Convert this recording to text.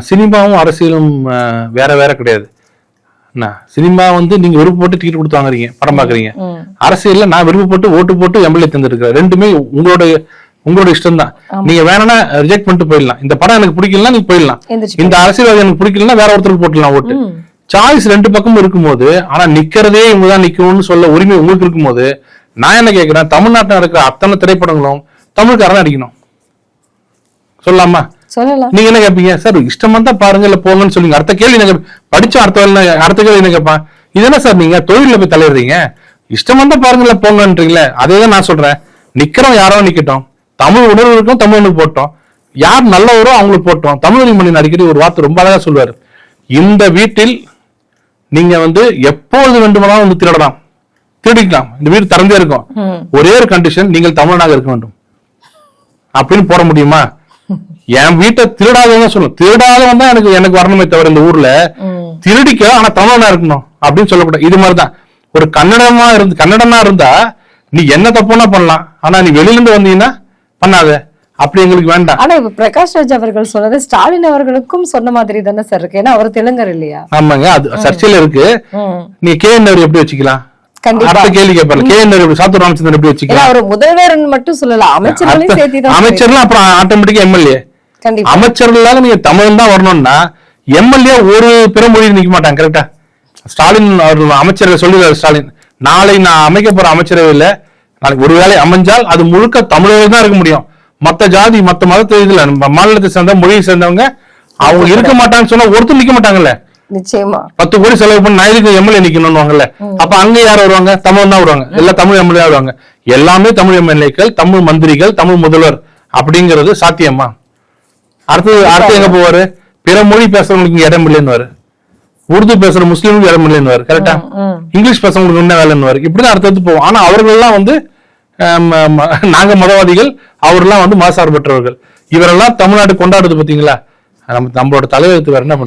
சினிமாவும் அரசியலும் வேற வேற கிடையாது. சினிமா வந்து நீங்க விருப்பப்பட்டு டிக்கெட் கொடுத்து வாங்குறீங்க, படம் பாக்குறீங்க. அரசியல்ல நான் விருப்பப்பட்டு ஓட்டு போட்டு எம்எல்ஏ தந்திருக்கிறேன். ரெண்டுமே உங்களோட இஷ்டம் தான். நீங்க வேணா ரிஜெக்ட் பண்ணிட்டு போயிடலாம். இந்த படம் எனக்கு பிடிக்கலன்னா நீங்க போயிடலாம். இந்த அரசியல்வாதி எனக்கு பிடிக்கலன்னா வேற ஒருத்தருக்கு போட்டுடலாம் ஓட்டு. சாய்ஸ் ரெண்டு பக்கமும் இருக்கும்போது, ஆனா நிக்கிறதே இவங்கதான் நிக்கணும்னு சொல்ல உரிமை உங்களுக்கு இருக்கும்போது, நான் என்ன கேட்கிறேன், தமிழ்நாட்டில் இருக்கிற அத்தனை திரைப்படங்களும் தமிழ்காரன் அடிக்கணும் சொல்லலாமா? நீங்க என்ன கேட்பீங்க, சார் இஷ்டமா தான் பாருங்க இல்ல போங்கன்னு சொல்லுங்க. அடுத்த கேள்வி படிச்ச அடுத்த கேள்வி என்ன கேட்பான், இது என்ன சார் நீங்க தொழில போய் தலையிடுறீங்க, இஷ்டமா தான் பாருங்க இல்ல போங்கன்றீங்களே. அதேதான் நான் சொல்றேன், நிக்கிறோம் யாரோ நிக்கட்டும், தமிழ் உணர்வு இருக்கும் தமிழனுக்கு போட்டோம், யார் நல்லவரோ அவங்களுக்கு போட்டோம். தமிழ் மண்ணின் அடிக்கடி ஒரு வார்த்தை ரொம்ப அழகா சொல்லுவாரு, இந்த வீட்டில் நீங்க வந்து எப்போது வேண்டுமானாலும் வந்து திருடலாம், திருடிக்கலாம், இந்த வீடு திறந்தே இருக்கும், ஒரே ஒரு கண்டிஷன், நீங்கள் தமிழனாக இருக்க வேண்டும் அப்படின்னு போட முடியுமா? என் வீட்டை திருடாதவங்க சொல்லணும், திருடாதவன் தான் எனக்கு வரணுமே தவிர இந்த ஊர்ல திருடிக்க ஆனா தமிழனா இருக்கணும் அப்படின்னு சொல்லக்கூடாது. இது மாதிரிதான் ஒரு கன்னடமா இருந்தா நீ என்ன தப்புனா பண்ணலாம், ஆனா நீ வெளியில இருந்து வந்தீங்கன்னா பண்ணாத, அப்படி எங்களுக்கு வேண்டாம். ஆனா இப்ப பிரகாஷ் ராஜ் அவர்கள் சொன்னது ஸ்டாலின் அவர்களுக்கும் சொன்ன மாதிரி தானே சார் இருக்கு, ஏன்னா அவர் தெலுங்கர் இல்லையா? ஆமாங்க, அது சர்ச்சையில இருக்கு. நீ KN எப்படி வச்சுக்கலாம், அடுத்த கேள்வி கேட்பாரு, KN சாத்தூர் ராமச்சந்திரன் எப்படி வச்சுக்கலாம்? அவர் முதல்வர் மட்டும் சொல்லலாம், அமைச்சர்களையும் சேர்த்து அமைச்சர்லாம் அப்புறம் ஆட்டோமேட்டிக்கா எம்எல்ஏ. அமைச்சர்களாக நீங்க தமிழ் தான் வரணும்னா எம்எல்ஏ ஒரு பிற மொழியில் நிக்க மாட்டாங்க. கரெக்டா? ஸ்டாலின் அவர்கள் அமைச்சர்கள் சொல்லுறாரு, ஸ்டாலின் நாளை நான் அமைக்க போற அமைச்சரவையில நாளைக்கு ஒருவேளை அமைஞ்சால் அது முழுக்க தமிழர்கள் தான் இருக்க முடியும், மத்த ஜாதி மத்த மதத்தை இதுல மாநிலத்தை சேர்ந்த மொழியை சேர்ந்தவங்க அவங்க இருக்க மாட்டாங்கன்னு சொன்னா ஒருத்தர் நிக்க மாட்டாங்கல்ல. நிச்சயமா 10 கோடி செலவு பண்ணி நான் இதுக்கு எம்எல்ஏ நிக்கணும்னுவாங்கல்ல. அப்ப அங்க யார் வருவாங்க? தமிழ் தான் வருவாங்க, எல்லாம் தமிழ் எம்எல்ஏ வருவாங்க, எல்லாமே தமிழ் எம்எல்ஏக்கள், தமிழ் மந்திரிகள், தமிழ் முதல்வர் அப்படிங்கிறது சாத்தியமா? அடுத்து எங்க போவாரு, பிற மொழி பேசுறவங்களுக்கு இடம் இல்லைன்னு, உருது பேசுற முஸ்லீமுக்கு இடம் இல்லைன்னு, கரெக்டா? இங்கிலீஷ் பேசுறவங்களுக்கு என்ன வேலைன்னு, இப்படிதான் அடுத்தடுத்து போவோம். ஆனா அவர்கள் எல்லாம் வந்து நாங்க மதவாதிகள், அவரெல்லாம் வந்து மதசார்பற்றவர்கள், இவரெல்லாம் தமிழ்நாடு கொண்டாடுறது பாத்தீங்களா? நம்மளோட தலைவருக்கு வேற என்ன பண்றது?